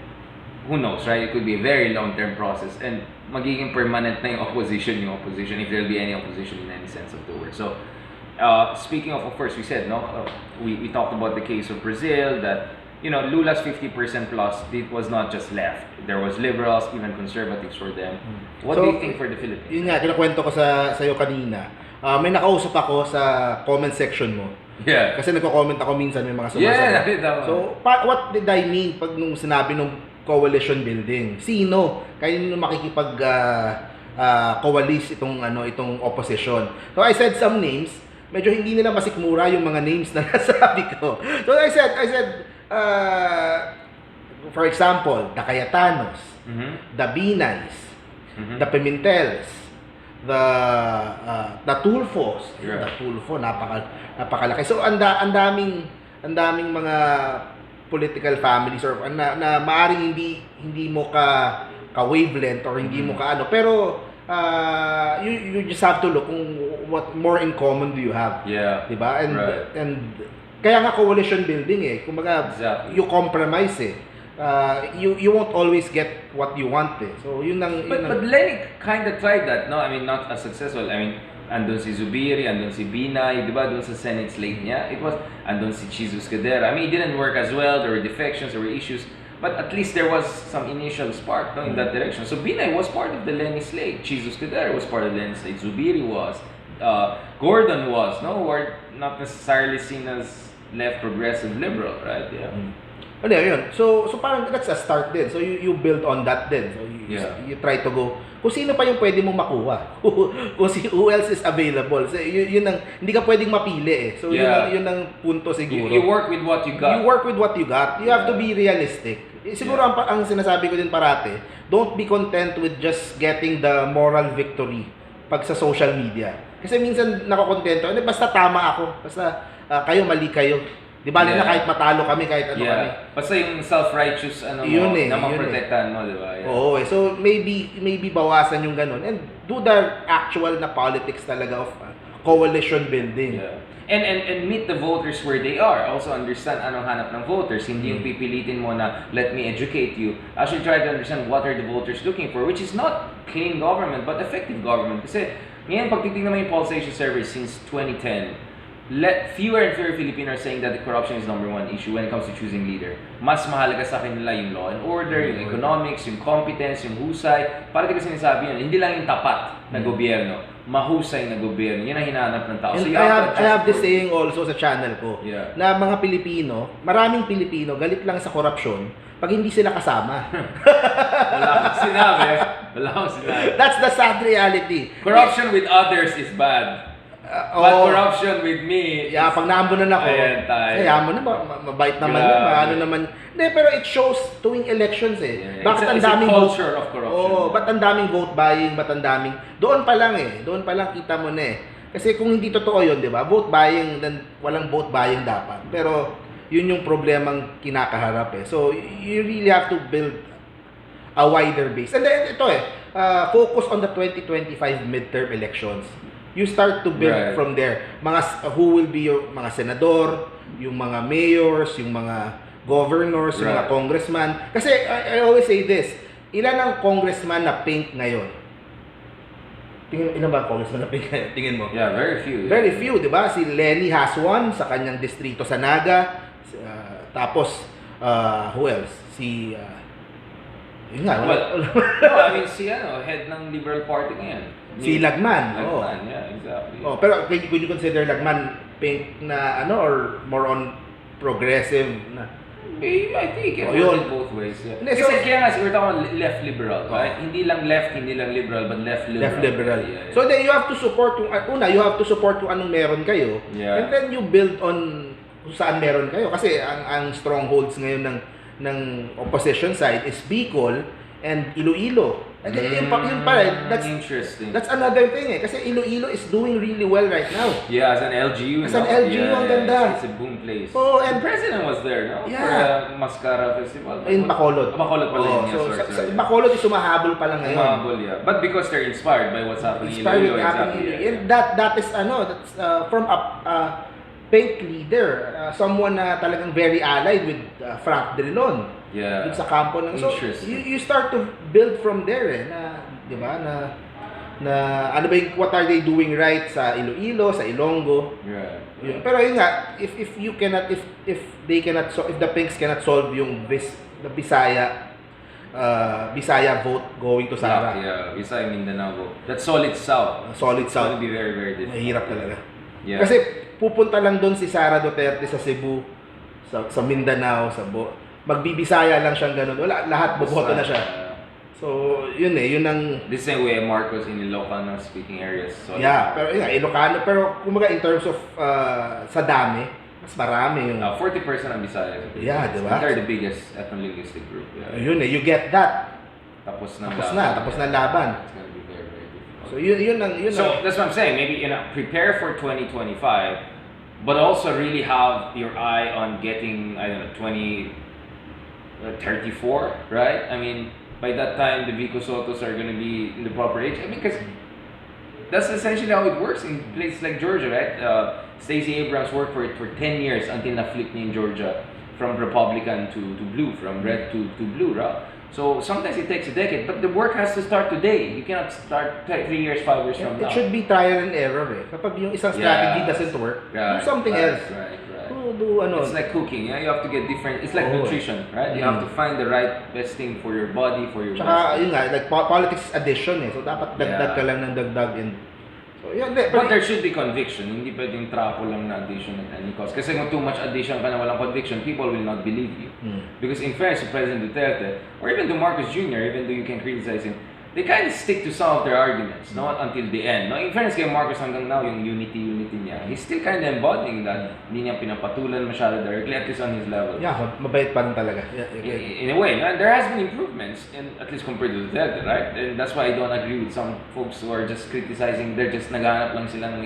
who knows, right? It could be a very long-term process, and magiging permanent na yung opposition, if there'll be any opposition in any sense of the word. So, speaking of course, we said, we talked about the case of Brazil, that, Lula's 50% plus, it was not just left. There was liberals, even conservatives for them. What do you think for the Philippines? Yun nga, kinakwento ko sa'yo kanina. May nakausap ako sa comment section mo. Yeah. Kasi nagko-comment ako minsan, may mga sumasagot. Yeah, so, what did I mean pag nung sinabi nung coalition building? Sino? Kanino makikipag coalesce itong opposition? So I said some names. Medyo hindi nila masikmura yung mga names na nasabi ko. So I said for example, the Cayetanos, the Binays, the Pimentels, the Tulfos. Yeah. The Tulfo, napakalaki. So ang daming mga political families or na maaring hindi mo ka wavelength or hindi mo ka ano, pero you just have to look kung what more in common do you have. Yeah. Diba? Right. And kaya nga coalition building kumbaga Exactly. you compromise you won't always get what you want So yun ang But Leni kind of tried that, no? I mean, not as successful. I mean, andun si Zubiri, andun si Binay, di ba? Doon sa Senate slate niya. Andun si Jesus-Cadera. I mean, it didn't work as well. There were defections, there were issues. But at least there was some initial spark, no, in that direction. So Binay was part of the Leni slate. Jesus-Cadera was part of the Leni slate. Zubiri was. Gordon was, no? Were not necessarily seen as left progressive liberal, right? Yeah. Ano yun? So parang that's a start din. So you build on that din. So you try to go kung sino pa yung pwede mong makuha. Who else is available. So yun ang hindi ka pwedeng mapili So yun ang punto siguro. You work with what you got. You work with what you got. You have to be realistic. Siguro ang sinasabi ko din parate, don't be content with just getting the moral victory pag sa social media. Kasi minsan nakokontento, basta tama ako. Basta kayo mali kayo. Di ba na kahit matalo kami, kahit ano kami. Basta yung self-righteous yun na maprotektahan mo, di ba? Yeah. Oo So maybe bawasan yung ganun and do the actual na politics talaga of coalition building. Yeah. And meet the voters where they are. Also understand anong hanap ng voters. Hindi yung pipilitin mo na let me educate you. Actually try to understand what are the voters looking for, which is not clean government but effective government. Kasi ngayon pag titignan mo yung pulsation survey since 2010, fewer and fewer Filipinos are saying that the corruption is number one issue when it comes to choosing leader. Mas mahalaga sa kanila yung law and order, yung economics, yung competence, yung husay. Para di ko sinasabi yun, hindi lang yung tapat na gobyerno, mahusay na gobyerno. Yun ang hinahanap ng tao. So I have this saying also sa channel ko, Yeah. na mga Pilipino, maraming Pilipino, galit lang sa korupsyon pag hindi sila kasama. Wala akong sinabi. That's the sad reality. Corruption with others is bad. But corruption with me, pag naambunan ako, ayan tayo. mo na, mabait naman yan, ano naman. Hindi, pero it shows tuwing elections Bakit ang daming culture of corruption. ba't ang daming vote buying, doon pa lang kita mo na Kasi kung hindi totoo yun, di ba? Vote buying, then walang vote buying dapat. Pero yun yung problemang kinakaharap So you really have to build a wider base. And then ito focus on the 2025 midterm elections. You start to build from there. Who will be your mga senador, yung mga mayors, yung mga governors, yung mga congressman. Kasi I always say this, ilan ang congressman na pink ngayon? Ilan ba ang congressman na pink ngayon? Tingin mo? Yeah, very few. Very few, di ba? Si Leni has one sa kanyang distrito sa Naga. Tapos, who else? Yun nga. I mean, head ng Liberal Party ngayon. Si Lagman. Yeah, exactly. Pero could you consider Lagman pink na or more on progressive na? I think it works in both ways. Yeah. Kasi kaya nga, we're talking left liberal, right? Hindi lang left, hindi lang liberal, but left liberal. Left liberal. Yeah. So then you have to support you have to support kung anong meron kayo. Yeah. And then you build on kung saan meron kayo. Kasi ang strongholds ngayon ng opposition side is Bicol and Iloilo. And yun pa rin, interesting. That's another thing Kasi Iloilo is doing really well right now. Yeah, as an LGU. As an LGU, ang ganda. It's a boom place. And the president was there, no? Yeah. For Mascara Festival. In Bacolod. Bacolod pala yun. So Bacolod is sumahabol pa lang ngayon. Sumahabol, yeah. But because they're inspired by what's happening in Iloilo. Exactly. And that is that's from a pink leader, someone na talagang very allied with Frank Drilon. Yeah. Dun sa kampo ng you start to build from there na, 'di ba? Na ano ba what are they doing right sa Iloilo, sa Ilonggo? Yeah. Yun. Pero yun nga, if the pinks cannot solve yung the Bisaya vote going to Sara. Yeah, Bisaya Mindanao vote. That's solid south. Solid south. It's going to be very, very difficult. Mahirap talaga. Yeah. Kasi pupunta lang doon si Sara Duterte sa Cebu, sa Mindanao, magbibisaya lang siyang ganun. Wala, lahat boboto na siya. So, yun ang... The same way Marcos in Ilocano speaking areas. So pero yun Ilocano. Pero, kumbaga, in terms of sa dami, mas marami yung... 40% ang Bisaya. Yeah, di ba? They're the biggest ethno-linguistic group. Yeah. Yun you get that. Tapos na laban. It's gonna be very, very difficult. So yun So that's what I'm saying. Maybe prepare for 2025, but also really have your eye on getting 34, right? I mean, by that time the Vico Sotos are gonna be in the proper age. I mean, because that's essentially how it works in places like Georgia, right? Stacey Abrams worked for it for 10 years until na-flip niya in Georgia from Republican to blue, from red to blue, right? So sometimes it takes a decade, but the work has to start today. You cannot start 3 years, 5 years from now. It should be trial and error eh. Kapag yung isang strategy doesn't work, do something else. Right. Do It's like cooking, you have to get different. It's like nutrition, right? You have to find the right best thing for your body, for your Tsaka, yun nga, like politics is addition eh. So dapat dagdag ka lang ng dagdag and so yeah, but there should be conviction. Hindi pwedeng trapo lang na addition at any cost. Kasi kung too much addition ka na walang conviction, people will not believe you. Because in fairness to President Duterte, or even to Marcos Jr., even though you can criticize him, they kind of stick to some of their arguments, not until the end. No? In fairness kay Marcos hanggang now, yung unity niya, he's still kind of embodying that. Hindi niya pinapatulan masyado directly, at least on his level. Yeah, mabait pa rin talaga. Yeah, in a way, no? There has been improvements, at least compared to Duterte, right? And that's why I don't agree with some folks who are just criticizing, they're just naghanap lang sila ng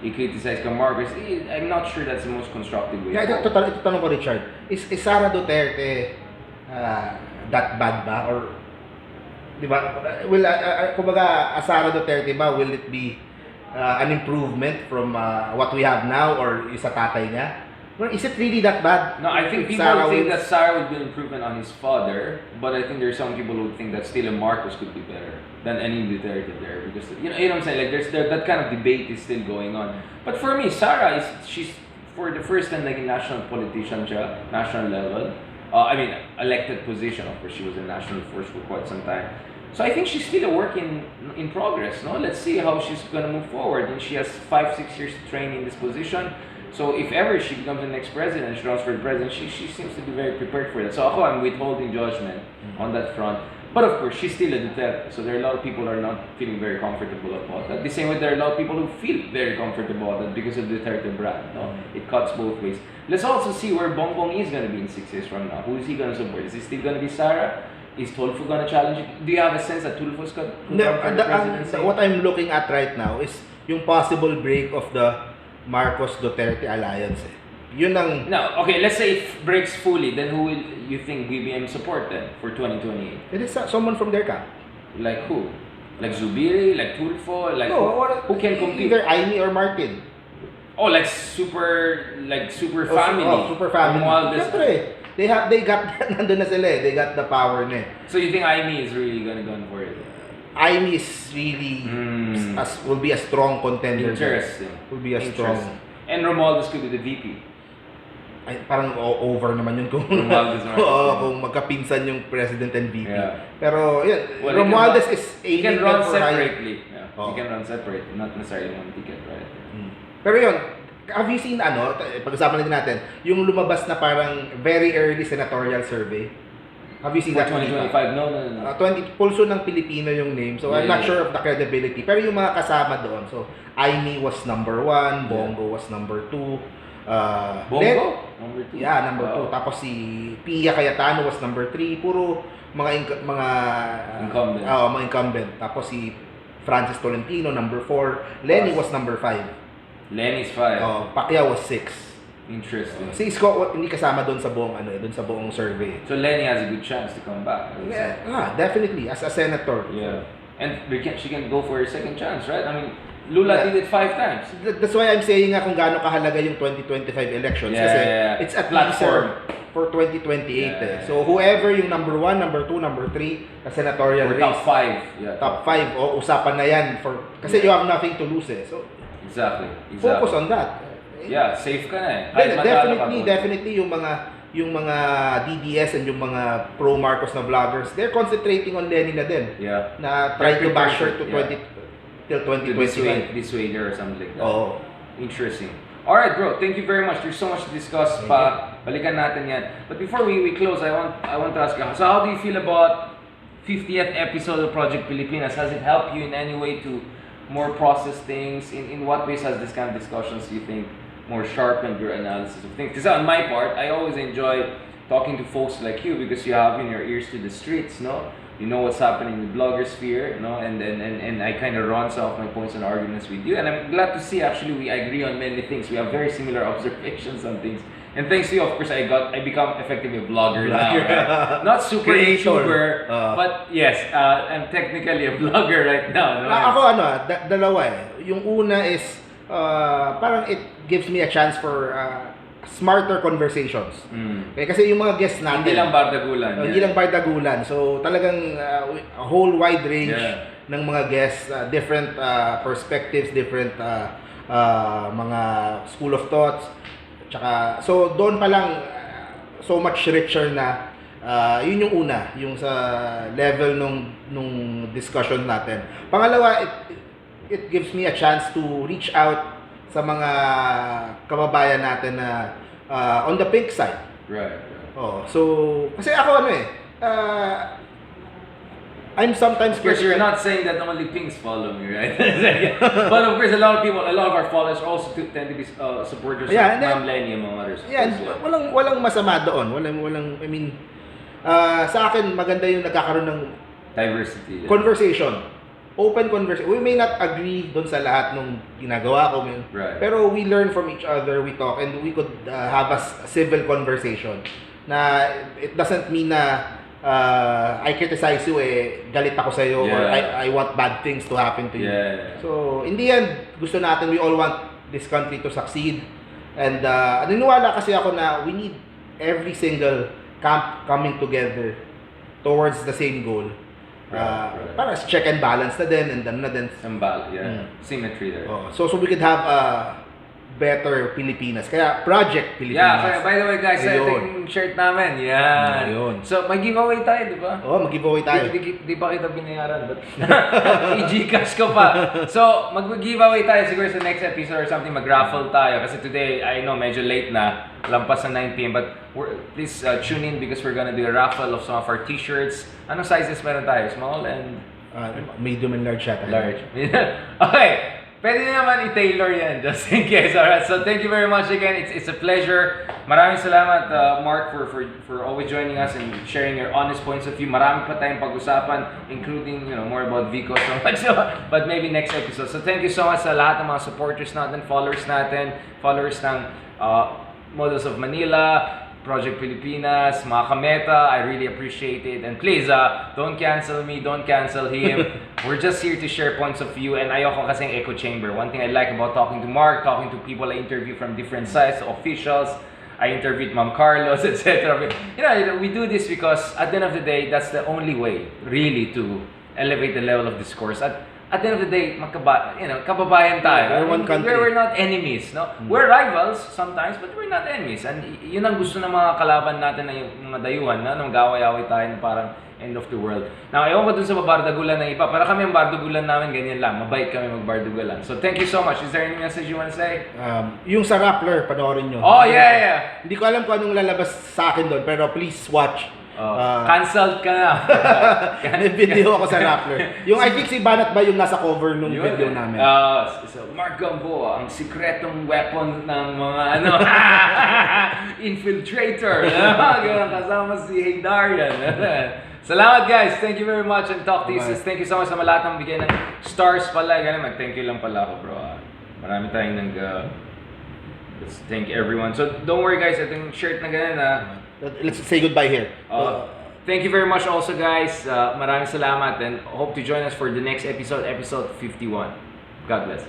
i-criticize kay Marcos. I'm not sure that's the most constructive way. Yeah, ito tanong ko, Richard. Is Sara Duterte that bad ba? Or di ba? Kumbaga, Sara Duterte ba, will it be an improvement from what we have now or sa tatay niya? Well, is it really that bad? No, I think people think that Sarah would be an improvement on his father, but I think there's some people who think that still a Marcos could be better than any Duterte there, because you know what I'm saying. Like that kind of debate is still going on. But for me, Sarah she's for the first time like a national politician, national level. I mean, elected position. Of course, she was a national force for quite some time. So I think she's still a work in progress. No, let's see how she's gonna move forward. And she has 5-6 years to train in this position. So if ever she becomes the next president, she runs for the president, she seems to be very prepared for that. So I'm withholding judgment on that front. But of course, she's still a Duterte. So there are a lot of people who are not feeling very comfortable about that. The same way there are a lot of people who feel very comfortable about that because of the Duterte brand. No? It cuts both ways. Let's also see where Bongbong is going to be in 6 years from now. Who is he going to support? Is he still going to be Sara? Is Tulfo going to challenge it? Do you have a sense that Tulfo's going to come for the presidency? What I'm looking at right now is yung possible break of the Marcos-Duterte alliance. Yun ang... No, okay, let's say it breaks fully, then who will you think BBM support then for 2028? It is someone from their camp. Like who? Like Zubiri? Like Tulfo? Like who can compete? Either Aimee or Martin. Oh, like super family. Super family. Siyempre, they got nandun na sila eh. They got the power na eh. So you think Aimee is really gonna go for it? Aimee is really will be a strong contender. Interesting. Will be a strong. And Romualdez could be the VP. Ay, parang over naman yun kung kung magkapinsan yung president and VP. Yeah. Pero yun, Romualdez is he can run separately. Yeah. He can run separate, not necessarily one ticket, right? Pero yun, have you seen pag-usapan natin, yung lumabas na parang very early senatorial survey? Have you seen that? 2025? No. 20 Pulso ng Pilipino yung name. So I'm not sure of the credibility. Pero yung mga kasama doon. So Aimee was number 1, Bongo was number 2. Bongo? Number 2? Yeah, number 2. Tapos si Pia Cayetano was number 3. Puro mga incumbent. Mga incumbent. Tapos si Francis Tolentino number 4. Leni was number 5. Leni's 5. Pacquiao was 6. Interesting. Si Isko hindi kasama doon sa buong doon sa buong survey. So Leni has a good chance to come back. Yeah, definitely as a senator. Yeah. And she can go for a second chance, right? I mean, Lula did it 5 times. That's why I'm saying nga kung gaano kahalaga yung 2025 elections kasi it's a platform for 2028 So whoever yung number 1, number 2, number 3 na senatorial race. Top 5. Yeah. Top 5 usapan na yan kasi you have nothing to lose So exactly. Focus on that. Yeah, safe ka na Definitely yung mga DDS and yung mga pro Marcos na vloggers, they're concentrating on Leni na din. Yeah. Na try to bash her till 2025. Dissuade her or something like that. Oh. Interesting. Alright bro, thank you very much. There's so much to discuss pa. Balikan natin yan. But before we close, I want to ask you, so how do you feel about 50th episode of Project Pilipinas? Has it helped you in any way to more process things? In what ways has this kind of discussions, do you think, more sharpened your analysis of things? Because on my part, I always enjoy talking to folks like you because you have your ears to the streets, no? you know what's happening in the blogger sphere, and I kind of run some of my points and arguments with you, and I'm glad to see actually we agree on many things. We have very similar observations on things. And thanks to you, of course, I become effectively a vlogger now, right? Not super YouTuber, but yes, I'm technically a vlogger right now. No? Ako dalawa eh. Yung una is parang it gives me a chance for smarter conversations. Okay, kasi yung mga guests natin hindi lang bardagulan. Hindi lang bardagulan. So talagang a whole wide range ng mga guests, different perspectives, different mga school of thoughts. Tsaka, so doon pa lang so much richer na yun yung una, yung sa level nung discussion natin. Pangalawa, it gives me a chance to reach out sa mga kababayan natin na on the pink side. Right. Oh, so kasi ako I'm sometimes because you're not saying that only pinks follow me, right? But of course, a lot of our followers also tend to be supporters of Ma'am Leni among others. Yeah, walang masama doon. Walang I mean, sa akin maganda yung nagkakaroon ng diversity. Conversation. Open conversation. We may not agree doon sa lahat ng ginagawa ko, right. Pero we learn from each other, we talk, and we could have a civil conversation. Na it doesn't mean na I criticize you galit ako sa iyo or I want bad things to happen to you. So, in the end, gusto natin, we all want this country to succeed. And naniniwala kasi ako na we need every single camp coming together towards the same goal. Para check and balance na din, and then symmetry there. So we could have better Pilipinas. Kaya Project Pilipinas. Yeah, by the way guys, ito yung shirt namin. Yan. So may giveaway tayo, di ba? Oo, mag-giveaway tayo. Di pa kita binayaran, but i-Gcash ko pa. So mag-giveaway tayo siguro sa next episode or something, mag-raffle tayo. Kasi today, I know, medyo late na. Lampas na 9 p.m. But please tune in because we're gonna do a raffle of some of our t-shirts. Anong sizes meron tayo? Small and... medium and large yata. Large. Okay. Pwede naman i-tailor yan just in case. Alright, so thank you very much again. It's a pleasure. Maraming salamat, Mark, for always joining us and sharing your honest points of view. Marami pa tayong pag-usapan, including more about Vico so much. But maybe next episode. So thank you so much sa lahat ng mga supporters natin, followers ng Models of Manila, Project Pilipinas, mga kameta. I really appreciate it. And please, don't cancel me, don't cancel him. We're just here to share points of view, and ayoko kasing echo chamber. One thing I like about talking to Mark, talking to people I interview from different sides, officials, I interviewed Ma'am Carlos, etc. We do this because at the end of the day, that's the only way, really, to elevate the level of discourse. At the end of the day, kababayan tayo. We're one country. We're not enemies, no? We're rivals sometimes, but we're not enemies. And yun ang gusto ng mga kalaban natin na yung mga dayuhan, nung gaway-away tayo na parang end of the world. Now, ewan ko dun sa bardagulan ng iba, pero kami ang bardagulan namin, ganyan lang. Mabait kami magbardagulan. So, thank you so much. Is there any message you want to say? Yung sa Rappler, panoorin nyo. Oh, yeah. Hindi ko alam kung anong lalabas sa akin doon, pero please watch. Cancelled ka na. May video ako sa Rappler. Yung I think si Banat ba yung nasa cover nung video namin? So Mark Gamboa, ang sikretong weapon ng mga infiltrator. Kasama si Haydarian. Salamat guys. Thank you very much and talk to you. Thank you so much sa lahat ng bigay ng stars pala. Mag-thank you lang pala ako, bro. Marami tayong let's thank everyone. So don't worry guys, ito yung shirt na ganyan Let's say goodbye here. Thank you very much also guys. Maraming salamat and hope to join us for the next episode 51. God bless.